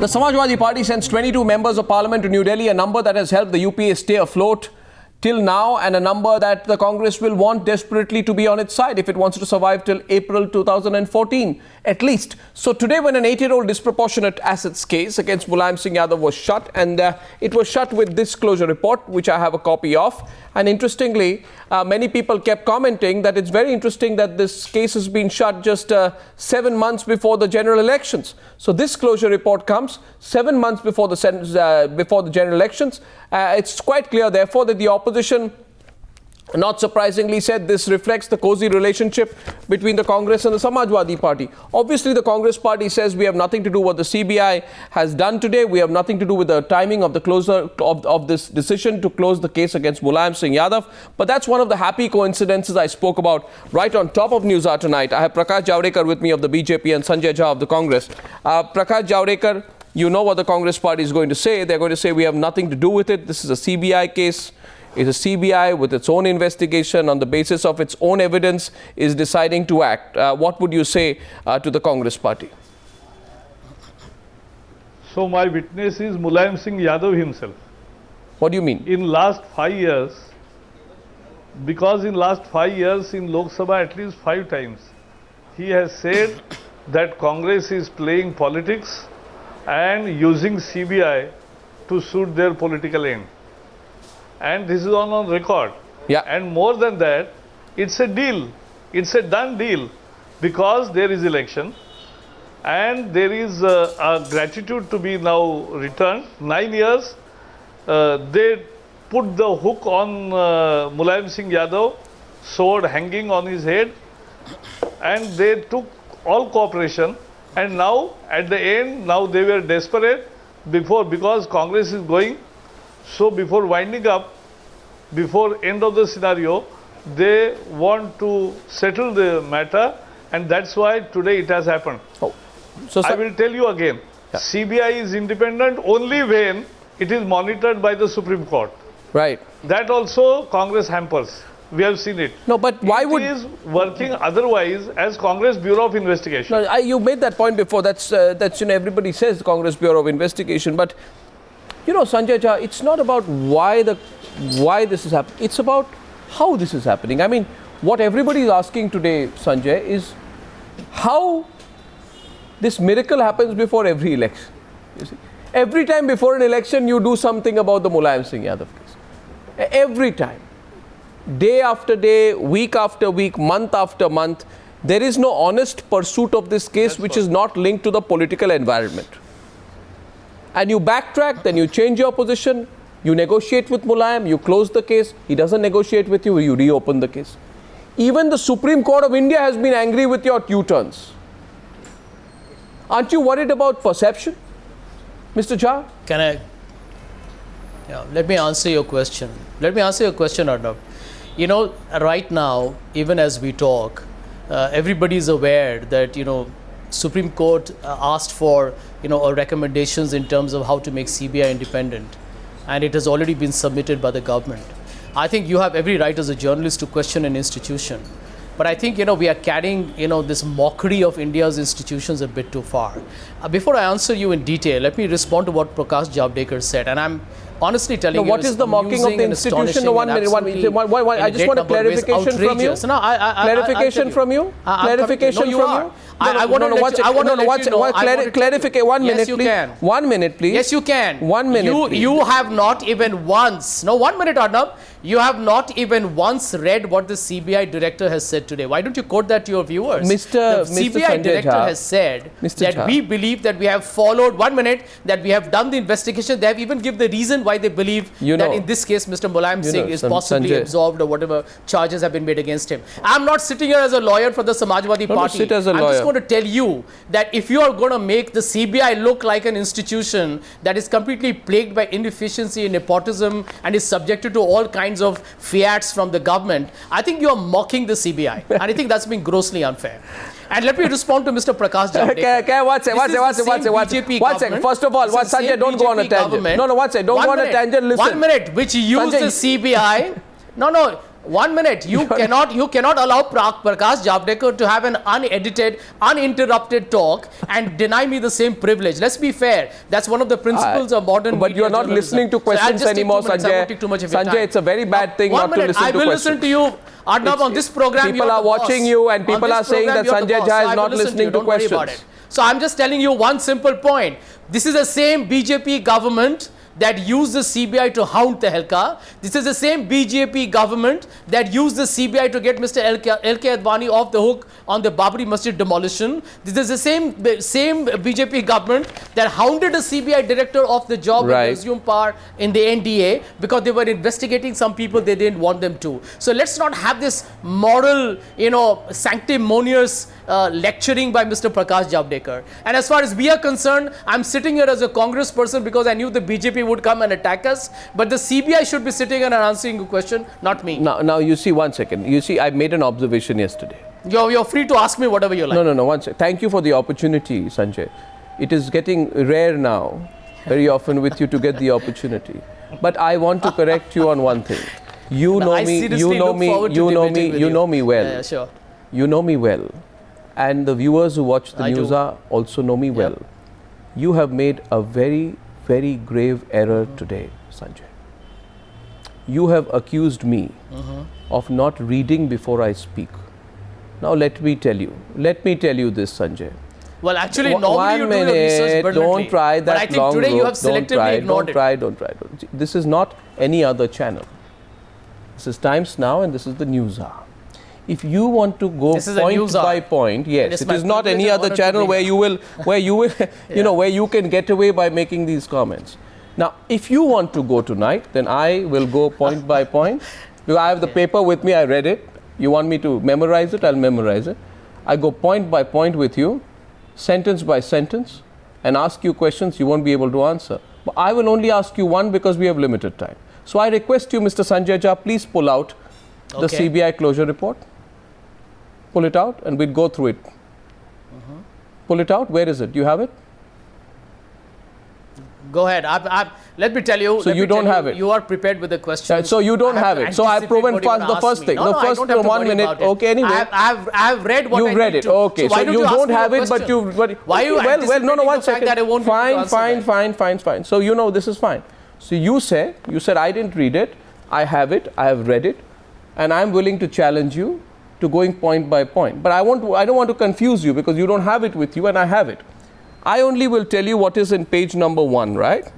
The Samajwadi Party sends 22 members of parliament to New Delhi, a number that has helped the UPA stay afloat till now and a number that the Congress will want desperately to be on its side if it wants to survive till April 2014 at least. So today, when an 8-year-old disproportionate assets case against Mulayam Singh Yadav was shut, and it was shut with this closure report, which I have a copy of. And interestingly, many people kept commenting that it's very interesting that this case has been shut just 7 months before the general elections. So this closure report comes 7 months before the general elections. It's quite clear, therefore, that the opposition, not surprisingly, said this reflects the cozy relationship between the Congress and the Samajwadi Party. Obviously, the Congress Party says we have nothing to do with what the CBI has done today. We have nothing to do with the timing of the closure of this decision to close the case against Mulayam Singh Yadav. But that's one of the happy coincidences I spoke about right on top of News Hour tonight. I have Prakash Javadekar with me of the BJP and Sanjay Jha of the Congress. Prakash Javadekar, you know what the Congress Party is going to say. They're going to say we have nothing to do with it. This is a CBI case. It's a CBI with its own investigation on the basis of its own evidence is deciding to act. What would you say to the Congress Party? So my witness is Mulayam Singh Yadav himself. What do you mean? In last 5 years, because in last 5 years in Lok Sabha at least 5 times, he has said that Congress is playing politics and using CBI to suit their political end. And this is on record. Yeah. And more than that, it's a deal. It's a done deal because there is election and there is a gratitude to be now returned. 9 years, they put the hook on Mulayam Singh Yadav, sword hanging on his head, and they took all cooperation. And now, at the end, now they were desperate because Congress is going. So before winding up, before end of the scenario, they want to settle the matter, and that's why today it has happened. Oh. So, I will tell you again, yeah. CBI is independent only when it is monitored by the Supreme Court. Right. That also Congress hampers. We have seen it. No, but why would... It is working otherwise as Congress Bureau of Investigation. No, you made that point before. That's everybody says the Congress Bureau of Investigation, but Sanjay Jha, it's not about why this is happening. It's about how this is happening. I mean, what everybody is asking today, Sanjay, is how this miracle happens before every election. You see, every time before an election, you do something about the Mulayam Singh Yadav case. Every time, day after day, week after week, month after month, there is no honest pursuit of this case which is not linked to the political environment. And you backtrack, then you change your position, you negotiate with Mulayam, you close the case, he doesn't negotiate with you, you reopen the case. Even the Supreme Court of India has been angry with your U-turns. Aren't you worried about perception, Mr. Jha? Can I? Yeah, let me answer your question. Arnab. Right now, even as we talk, everybody is aware that, Supreme Court asked for, recommendations in terms of how to make CBI independent, and it has already been submitted by the government. I think you have every right as a journalist to question an institution, but I think, we are carrying, this mockery of India's institutions a bit too far. Before I answer you in detail, let me respond to what Prakash Javadekar said, and I'm honestly telling you, what is the mocking of the institution? No, 1 minute. I just want a clarification from you. Clarification from you. Clarification from you. I want to let you know. Clarification. 1 minute, please. 1 minute, please. Yes, you can. 1 minute. You have not even once. No, 1 minute, Arnab. You have not even once read what the CBI director has said today. Why don't you quote that to your viewers? The CBI director has said that we believe that we have followed, 1 minute, that we have done the investigation. They have even given the reason why they believe that in this case Mr. Mulayam Singh is possibly absolved or whatever charges have been made against him. I'm not sitting here as a lawyer for the Samajwadi Party. Sit as a lawyer. I'm just going to tell you that if you are going to make the CBI look like an institution that is completely plagued by inefficiency and nepotism and is subjected to all kinds of fiats from the government, I think you are mocking the CBI, and I think that's been grossly unfair. And let me respond to Mr. Prakash Javadekar. One second. First of all, Sanjay, don't go on a tangent. No, one second. Don't go on a tangent. Listen. 1 minute, which used the CBI. No. 1 minute. You cannot allow Prakash Javadekar to have an unedited, uninterrupted talk and deny me the same privilege. Let's be fair. That's one of the principles of modern. But you are not listening to questions anymore, Sanjay. Sanjay, it's a very bad thing not to listen to questions. I will listen to you, Arnab, on this program. People are watching you, and people are saying that Sanjay Jha is not listening to questions. So I'm just telling you one simple point. This is the same BJP government that used the CBI to hound Tehelka. This is the same BJP government that used the CBI to get Mr. LK Advani off the hook on the Babri Masjid demolition. This is the same BJP government that hounded the CBI director off the job when they assumed power in the NDA because they were investigating some people they didn't want them to. So let's not have this moral, sanctimonious lecturing by Mr. Prakash Javadekar. And as far as we are concerned, I'm sitting here as a Congress person because I knew the BJP would come and attack us. But the CBI should be sitting and answering a question, not me. Now you see, one second. You see, I made an observation yesterday. You're free to ask me whatever you like. No, one second. Thank you for the opportunity, Sanjay. It is getting rare now, very often with you to get the opportunity. But I want to correct you on one thing. You know me well. Yeah, sure. You know me well. And the viewers who watch the news also know me well. You have made a very, very grave error today, Sanjay. You have accused me of not reading before I speak. Now let me tell you this, Sanjay. Well, actually, normally you do your research brilliantly. Don't try that. But I think today you have selectively ignored it. Don't try. This is not any other channel. This is Times Now and this is the News Hour. If you want to go point by point, yes, it is not any other channel where you can get away by making these comments. Now, if you want to go tonight, then I will go point by point. Because I have the paper with me, I read it. You want me to memorize it, I'll memorize it. I go point by point with you, sentence by sentence, and ask you questions you won't be able to answer. But I will only ask you one because we have limited time. So I request you, Mr. Sanjay Jha, please pull out the CBI closure report. Pull it out and we'll go through it. Pull it out. Where is it? You have it? Go ahead. Let me tell you. So you don't have it. You are prepared with the question. So you don't have it. So I've proven the first thing. No, the first 1 minute. Okay, anyway. I've read what you've read it. Okay. So you don't have it, but you. Why you? No. 1 second. Fine. So this is fine. So you said I didn't read it. I have it. I have read it, and I'm willing to challenge you to going point by point. But I don't want to confuse you because you don't have it with you and I have it. I only will tell you what is in page number 1, right?